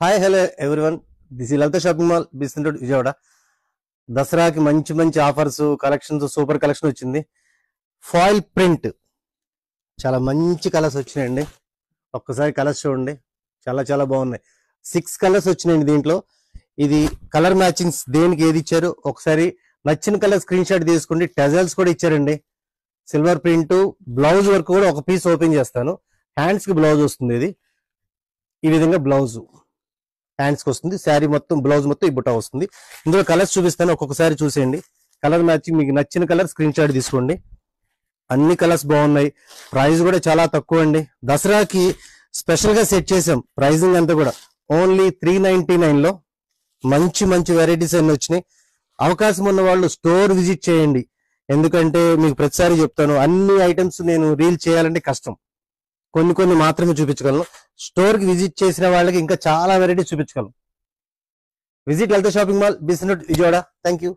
Hi hello everyone, this ఈ Lalitha shopping mall బిస్నెస్ road Vijayawada. దసరాకి మంచి మంచి ఆఫర్స్, కలెక్షన్స్, సూపర్ కలెక్షన్ వచ్చింది. ఫాయిల్ ప్రింట్ చాలా మంచి కలర్స్ వచ్చినాయండి. ఒక్కసారి కలర్స్ చూడండి, చాలా చాలా బాగున్నాయి. 6 కలర్స్ వచ్చినాయండి దీంట్లో. ఇది కలర్ మ్యాచింగ్స్ దేనికి ఏది ఇచ్చారు ఒకసారి నచ్చిన కలర్ స్క్రీన్ షాట్ తీసుకోండి. టెజల్స్ కూడా ఇచ్చారండి, సిల్వర్ ప్రింట్. బ్లౌజ్ వర్క్ కూడా ఒక పీస్ ఓపెన్ చేస్తాను. హ్యాండ్స్ కి బ్లౌజ్ వస్తుంది. ఇది ఈ విధంగా బ్లౌజ్ హ్యాండ్స్ కి వస్తుంది. శారీ మొత్తం బ్లౌజ్ మొత్తం ఈ బుట్ట వస్తుంది. ఇందులో కలర్స్ చూపిస్తాను, ఒక్కొక్కసారి చూసేయండి. కలర్ మ్యాచింగ్ మీకు నచ్చిన కలర్ స్క్రీన్ షాట్ తీసుకోండి. అన్ని కలర్స్ బాగున్నాయి. ప్రైస్ కూడా చాలా తక్కువ అండి. దసరాకి స్పెషల్ గా సెట్ చేసాం. ప్రైజింగ్ అంతా కూడా ఓన్లీ 399 లో మంచి మంచి వెరైటీస్ అన్ని వచ్చినాయి. అవకాశం ఉన్న వాళ్ళు స్టోర్ విజిట్ చేయండి. ఎందుకంటే మీకు ప్రతిసారి చెప్తాను, అన్ని ఐటమ్స్ నేను రీల్ చేయాలంటే కష్టం. కొన్ని కొన్ని మాత్రమే చూపించగలను. స్టోర్ కి విజిట్ చేసిన వాళ్ళకి ఇంకా చాలా వెరైటీస్ చూపించగలను. విజిట్ లలిత షాపింగ్ మాల్ బిస్నెస్ రోడ్ విజయవాడ. Thank you.